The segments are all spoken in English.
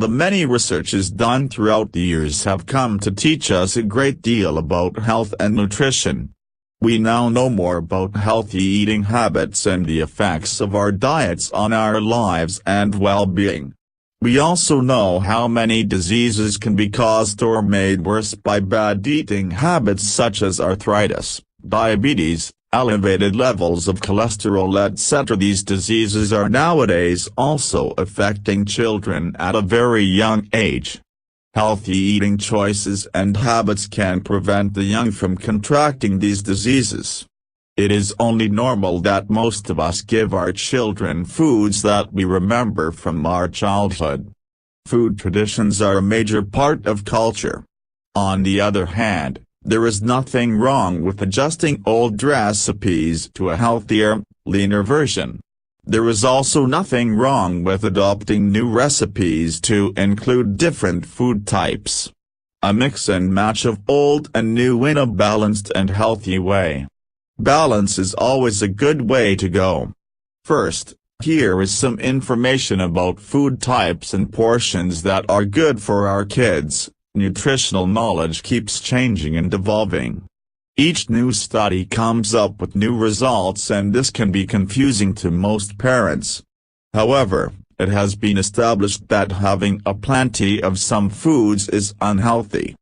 The many researches done throughout the years have come to teach us a great deal about health and nutrition. We now know more about healthy eating habits and the effects of our diets on our lives and well-being. We also know how many diseases can be caused or made worse by bad eating habits such as arthritis, diabetes, elevated levels of cholesterol, etc. These diseases are nowadays also affecting children at a very young age. Healthy eating choices and habits can prevent the young from contracting these diseases. It is only normal that most of us give our children foods that we remember from our childhood. Food traditions are a major part of culture. On the other hand, there is nothing wrong with adjusting old recipes to a healthier, leaner version. There is also nothing wrong with adopting new recipes to include different food types. A mix and match of old and new in a balanced and healthy way. Balance is always a good way to go. First, here is some information about food types and portions that are good for our kids. Nutritional knowledge keeps changing and evolving. Each new study comes up with new results, and this can be confusing to most parents. However, it has been established that having a plenty of some foods is unhealthy.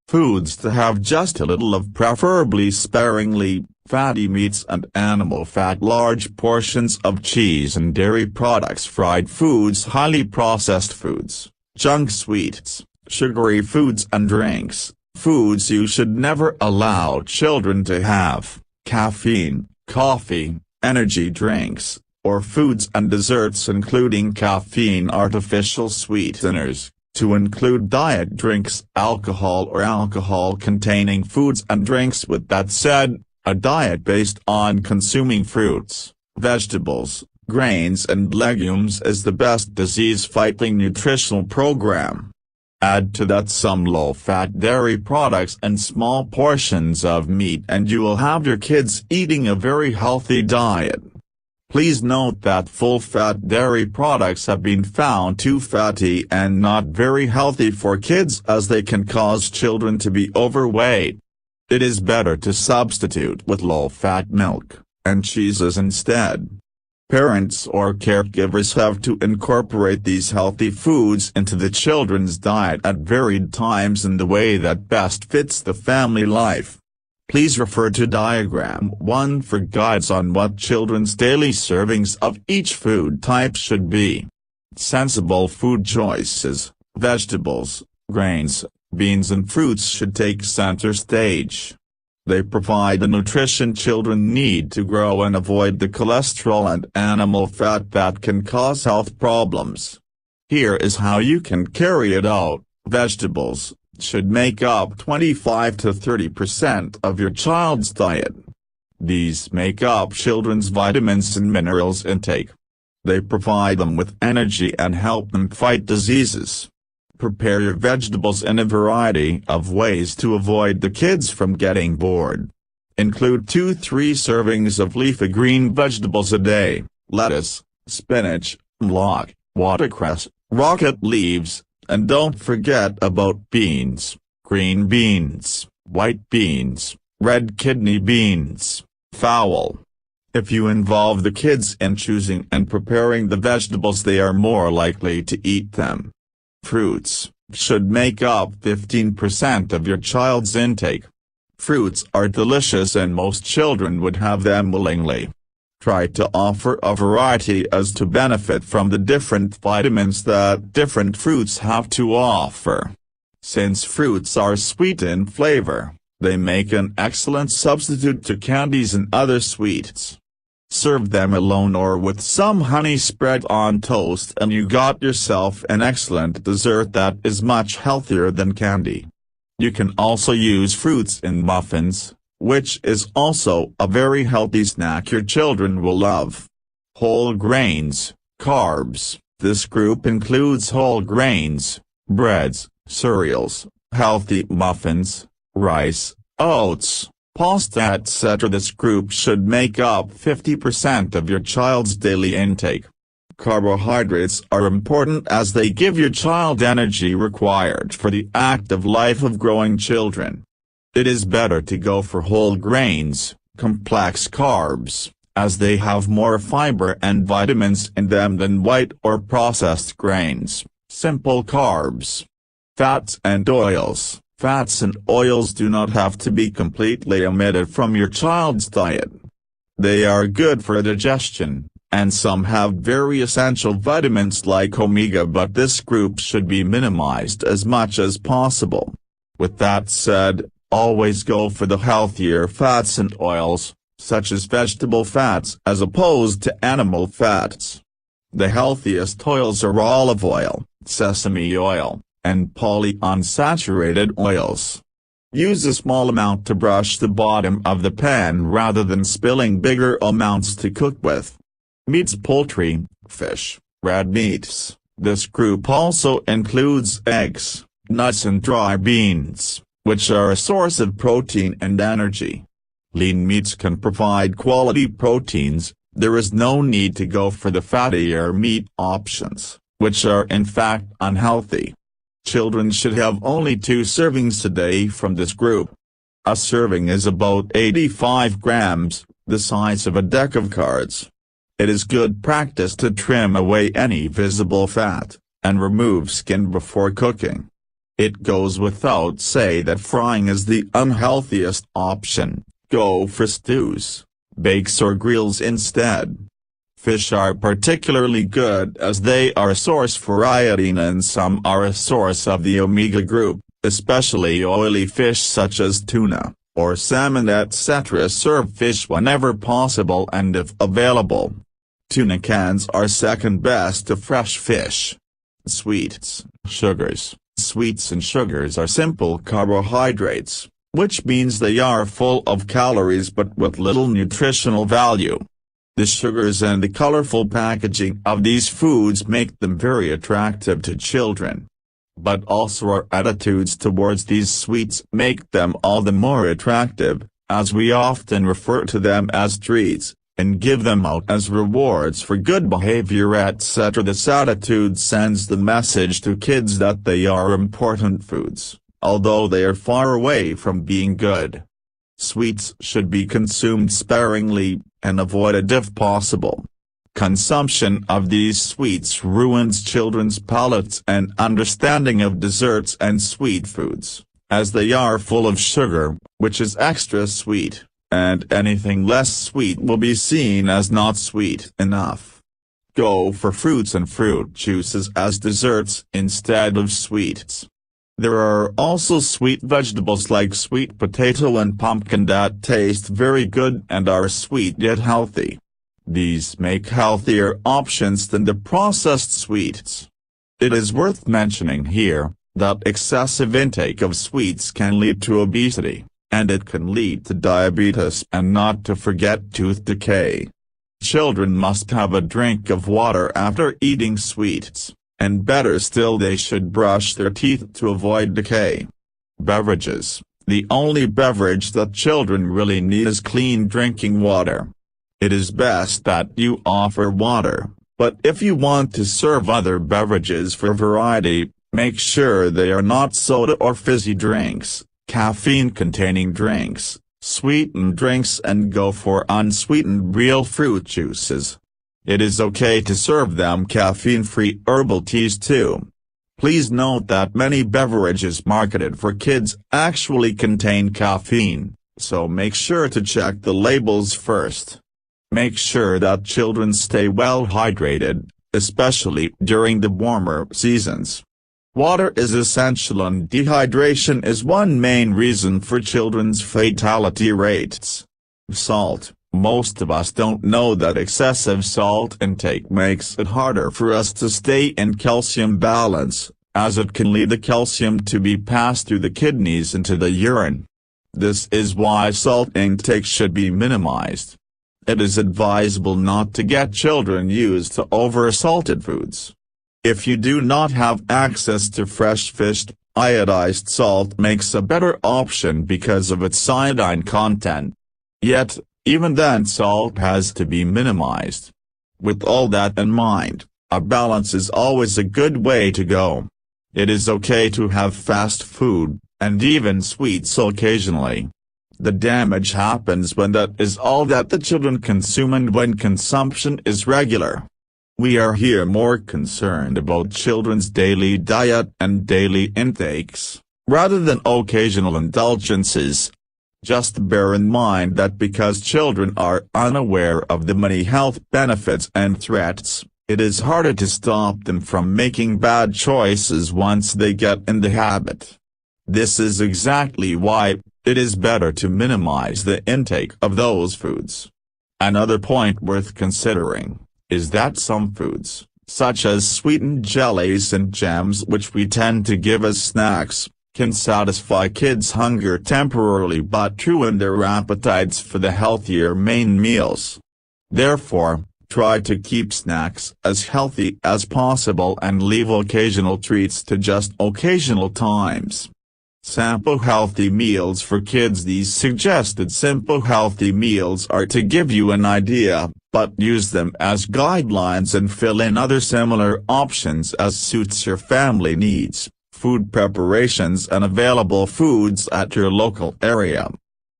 Foods to have just a little of, preferably sparingly, fatty meats and animal fat, large portions of cheese and dairy products, fried foods, highly processed foods, junk sweets, sugary foods and drinks. Foods you should never allow children to have: caffeine, coffee, energy drinks, or foods and desserts including caffeine, artificial sweeteners, to include diet drinks, alcohol or alcohol-containing foods and drinks. With that said, a diet based on consuming fruits, vegetables, grains and legumes is the best disease-fighting nutritional program. Add to that some low-fat dairy products and small portions of meat, and you will have your kids eating a very healthy diet. Please note that full-fat dairy products have been found too fatty and not very healthy for kids, as they can cause children to be overweight. It is better to substitute with low-fat milk and cheeses instead. Parents or caregivers have to incorporate these healthy foods into the children's diet at varied times in the way that best fits the family life. Please refer to Diagram 1 for guides on what children's daily servings of each food type should be. Sensible food choices: vegetables, grains, beans and fruits should take center stage. They provide the nutrition children need to grow and avoid the cholesterol and animal fat that can cause health problems. Here is how you can carry it out. Vegetables should make up 25 to 30% of your child's diet. These make up children's vitamins and minerals intake. They provide them with energy and help them fight diseases. Prepare your vegetables in a variety of ways to avoid the kids from getting bored. Include 2-3 servings of leafy green vegetables a day: lettuce, spinach, locke, watercress, rocket leaves, and don't forget about beans: green beans, white beans, red kidney beans, fowl. If you involve the kids in choosing and preparing the vegetables, they are more likely to eat them. Fruits should make up 15% of your child's intake. Fruits are delicious and most children would have them willingly. Try to offer a variety as to benefit from the different vitamins that different fruits have to offer. Since fruits are sweet in flavor, they make an excellent substitute to candies and other sweets. Serve them alone or with some honey spread on toast, and you got yourself an excellent dessert that is much healthier than candy. You can also use fruits in muffins, which is also a very healthy snack your children will love. Whole grains, carbs. This group includes whole grains, breads, cereals, healthy muffins, rice, oats, pasta, etc. This group should make up 50% of your child's daily intake. Carbohydrates are important as they give your child energy required for the active life of growing children. It is better to go for whole grains, complex carbs, as they have more fiber and vitamins in them than white or processed grains, simple carbs. Fats and oils. Fats and oils do not have to be completely omitted from your child's diet. They are good for digestion, and some have very essential vitamins like omega, but this group should be minimized as much as possible. With that said, always go for the healthier fats and oils, such as vegetable fats as opposed to animal fats. The healthiest oils are olive oil, sesame oil, and polyunsaturated oils. Use a small amount to brush the bottom of the pan rather than spilling bigger amounts to cook with. Meats: poultry, fish, red meats. This group also includes eggs, nuts and dry beans, which are a source of protein and energy. Lean meats can provide quality proteins. There is no need to go for the fattier meat options, which are in fact unhealthy. Children should have only 2 servings a day from this group. A serving is about 85 grams, the size of a deck of cards. It is good practice to trim away any visible fat, and remove skin before cooking. It goes without saying that frying is the unhealthiest option. Go for stews, bakes or grills instead. Fish are particularly good as they are a source for iodine and some are a source of the omega group, especially oily fish such as tuna, or salmon etc. Serve fish whenever possible and if available. Tuna cans are second best to fresh fish. Sweets, sugars. Sweets and sugars are simple carbohydrates, which means they are full of calories but with little nutritional value. The sugars and the colorful packaging of these foods make them very attractive to children. But also our attitudes towards these sweets make them all the more attractive, as we often refer to them as treats, and give them out as rewards for good behavior etc. This attitude sends the message to kids that they are important foods, although they are far away from being good. Sweets should be consumed sparingly, and avoided if possible. Consumption of these sweets ruins children's palates and understanding of desserts and sweet foods, as they are full of sugar, which is extra sweet, and anything less sweet will be seen as not sweet enough. Go for fruits and fruit juices as desserts instead of sweets. There are also sweet vegetables like sweet potato and pumpkin that taste very good and are sweet yet healthy. These make healthier options than the processed sweets. It is worth mentioning here that excessive intake of sweets can lead to obesity, and it can lead to diabetes and not to forget tooth decay. Children must have a drink of water after eating sweets. And better still, they should brush their teeth to avoid decay. Beverages. The only beverage that children really need is clean drinking water. It is best that you offer water, but if you want to serve other beverages for variety, make sure they are not soda or fizzy drinks, caffeine-containing drinks, sweetened drinks, and go for unsweetened real fruit juices. It is okay to serve them caffeine-free herbal teas too. Please note that many beverages marketed for kids actually contain caffeine, so make sure to check the labels first. Make sure that children stay well hydrated, especially during the warmer seasons. Water is essential, and dehydration is one main reason for children's fatality rates. Salt. Most of us don't know that excessive salt intake makes it harder for us to stay in calcium balance, as it can lead the calcium to be passed through the kidneys into the urine. This is why salt intake should be minimized. It is advisable not to get children used to over-salted foods. If you do not have access to fresh fish, iodized salt makes a better option because of its iodine content. Yet, even then, salt has to be minimized. With all that in mind, A balance is always a good way to go. It is okay to have fast food, and even sweets occasionally. The damage happens when that is all that the children consume and when consumption is regular. We are here more concerned about children's daily diet and daily intakes, rather than occasional indulgences. Just bear in mind that because children are unaware of the many health benefits and threats, it is harder to stop them from making bad choices once they get in the habit. This is exactly why it is better to minimize the intake of those foods. Another point worth considering is that some foods, such as sweetened jellies and jams which we tend to give as snacks, can satisfy kids' hunger temporarily but ruin their appetites for the healthier main meals. Therefore, try to keep snacks as healthy as possible and leave occasional treats to just occasional times. Simple healthy meals for kids. These suggested simple healthy meals are to give you an idea, but use them as guidelines and fill in other similar options as suits your family needs, food preparations and available foods at your local area.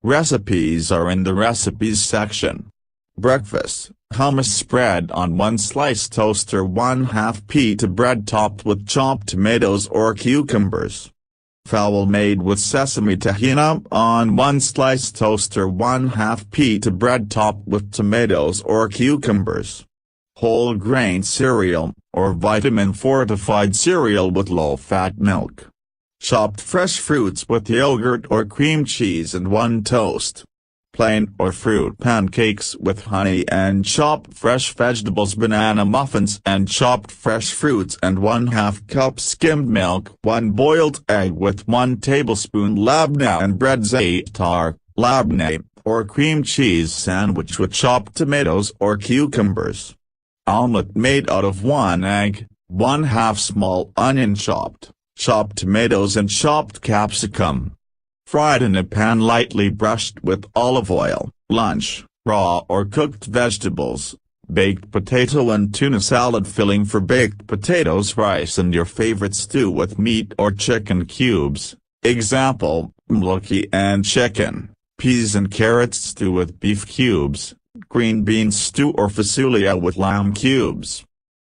Recipes are in the recipes section. Breakfast: hummus spread on 1 slice toaster, 1/2 pita bread topped with chopped tomatoes or cucumbers. Fowl made with sesame tahina on 1 slice toaster, 1/2 pita bread topped with tomatoes or cucumbers. Whole grain cereal, or vitamin-fortified cereal with low-fat milk. Chopped fresh fruits with yogurt or cream cheese and 1 toast. Plain or fruit pancakes with honey and chopped fresh vegetables, banana muffins and chopped fresh fruits and 1/2 cup skimmed milk, 1 boiled egg with 1 tablespoon labneh and bread. Za'atar, labneh, or cream cheese sandwich with chopped tomatoes or cucumbers. Omelette made out of 1 egg, 1/2 small onion chopped tomatoes and chopped capsicum. Fried in a pan lightly brushed with olive oil. Lunch: raw or cooked vegetables, baked potato and tuna salad. Filling for baked potatoes: rice and your favorite stew with meat or chicken cubes, example, mloki and chicken. Peas and carrots stew with beef cubes, green beans stew or fasulia with lamb cubes.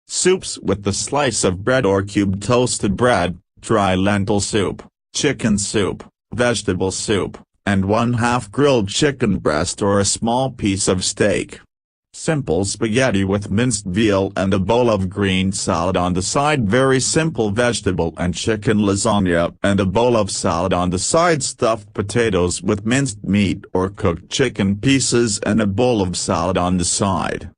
Soups with the slice of bread or cubed toasted bread: dry lentil soup, chicken soup, vegetable soup, and 1/2 grilled chicken breast or a small piece of steak. Simple spaghetti with minced veal and a bowl of green salad on the side. Very simple vegetable and chicken lasagna and a bowl of salad on the side. Stuffed potatoes with minced meat or cooked chicken pieces and a bowl of salad on the side.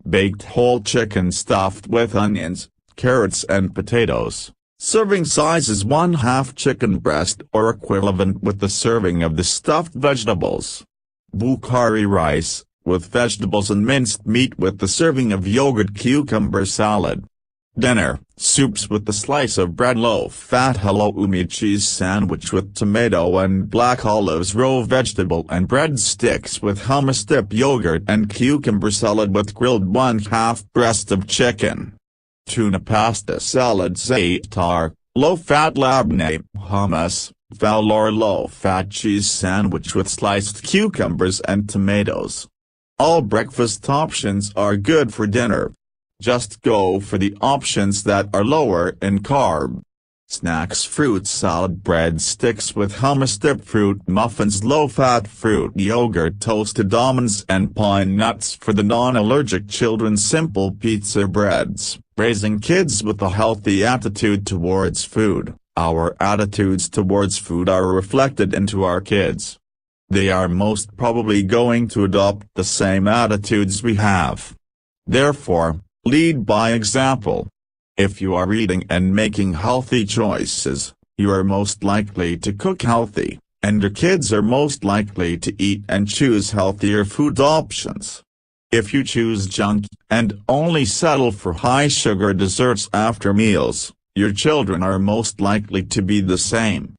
Baked whole chicken stuffed with onions, carrots and potatoes. Serving sizes: 1/2 chicken breast or equivalent with the serving of the stuffed vegetables. Bukhari rice, with vegetables and minced meat with the serving of yogurt cucumber salad. Dinner: soups with the slice of bread, low-fat halloumi cheese sandwich with tomato and black olives. Raw vegetable and bread sticks with hummus dip, yogurt and cucumber salad with grilled 1/2 breast of chicken. Tuna pasta salad. Za'atar, low-fat labneh, hummus, fowl or low-fat cheese sandwich with sliced cucumbers and tomatoes. All breakfast options are good for dinner. Just go for the options that are lower in carb. Snacks: fruit salad, bread sticks with hummus dip, fruit muffins, low-fat fruit yogurt, toasted almonds and pine nuts. For the non-allergic children, simple pizza breads. Raising kids with a healthy attitude towards food. Our attitudes towards food are reflected into our kids. They are most probably going to adopt the same attitudes we have. Therefore, lead by example. If you are eating and making healthy choices, you are most likely to cook healthy, and your kids are most likely to eat and choose healthier food options. If you choose junk, and only settle for high-sugar desserts after meals, your children are most likely to be the same.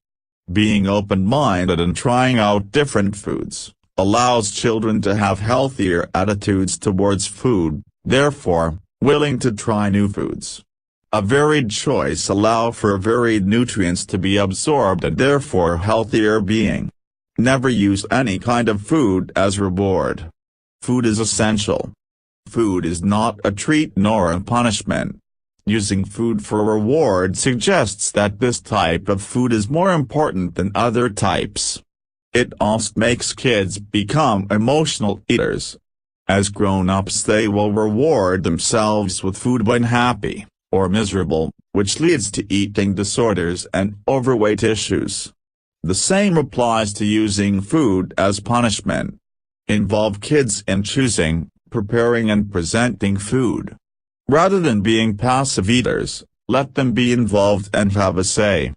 Being open-minded and trying out different foods, allows children to have healthier attitudes towards food. Therefore, willing to try new foods. A varied choice allows for varied nutrients to be absorbed and therefore healthier being. Never use any kind of food as reward. Food is essential. Food is not a treat nor a punishment. Using food for reward suggests that this type of food is more important than other types. It also makes kids become emotional eaters. As grown-ups they will reward themselves with food when happy, or miserable, which leads to eating disorders and overweight issues. The same applies to using food as punishment. Involve kids in choosing, preparing and presenting food. Rather than being passive eaters, let them be involved and have a say.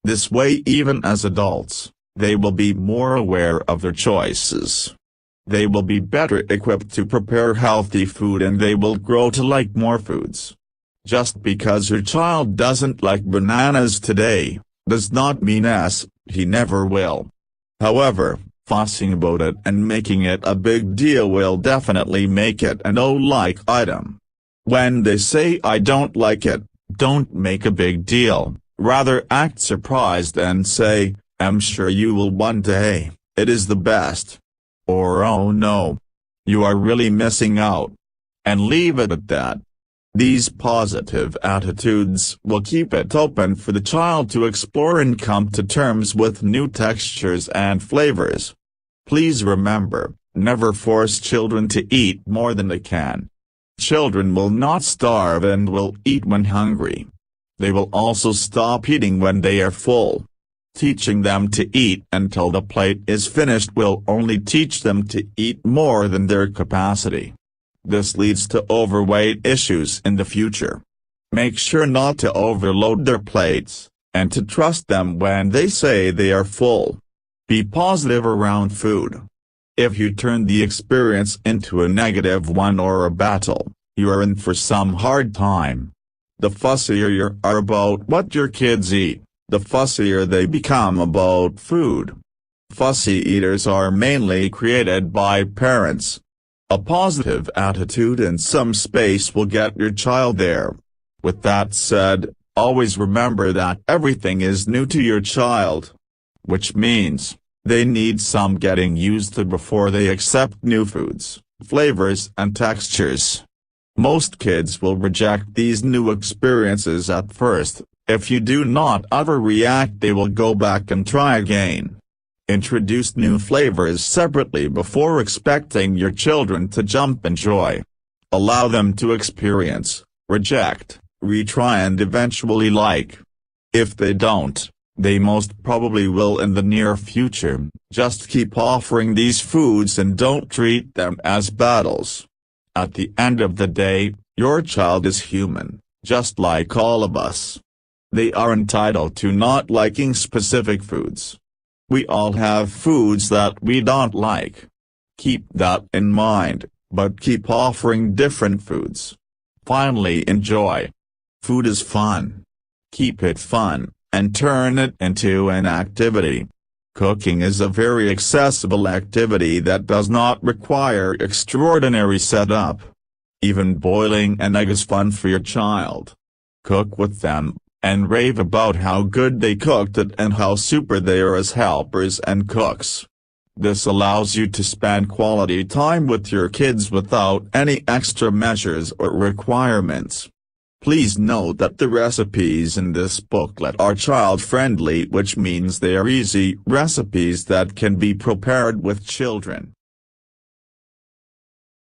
This way, even as adults, they will be more aware of their choices. They will be better equipped to prepare healthy food and they will grow to like more foods. Just because your child doesn't like bananas today, does not mean he never will. However, fussing about it and making it a big deal will definitely make it a no-like item. When they say I don't like it, don't make a big deal, rather act surprised and say, I'm sure you will one day, it is the best. Or oh no, you are really missing out. And leave it at that. These positive attitudes will keep it open for the child to explore and come to terms with new textures and flavors. Please remember, never force children to eat more than they can. Children will not starve and will eat when hungry. They will also stop eating when they are full. Teaching them to eat until the plate is finished will only teach them to eat more than their capacity. This leads to overweight issues in the future. Make sure not to overload their plates, and to trust them when they say they are full. Be positive around food. If you turn the experience into a negative one or a battle, you are in for some hard time. The fussier you are about what your kids eat, the fussier they become about food. Fussy eaters are mainly created by parents. A positive attitude and some space will get your child there. With that said, always remember that everything is new to your child. Which means, they need some getting used to before they accept new foods, flavors and textures. Most kids will reject these new experiences at first. If you do not overreact, they will go back and try again. Introduce new flavors separately before expecting your children to jump and enjoy. Allow them to experience, reject, retry and eventually like. If they don't, they most probably will in the near future. Just keep offering these foods and don't treat them as battles. At the end of the day, your child is human, just like all of us. They are entitled to not liking specific foods. We all have foods that we don't like. Keep that in mind, but keep offering different foods. Finally, enjoy. Food is fun. Keep it fun, and turn it into an activity. Cooking is a very accessible activity that does not require extraordinary setup. Even boiling an egg is fun for your child. Cook with them, and rave about how good they cooked it and how super they are as helpers and cooks. This allows you to spend quality time with your kids without any extra measures or requirements. Please note that the recipes in this booklet are child-friendly, which means they are easy recipes that can be prepared with children.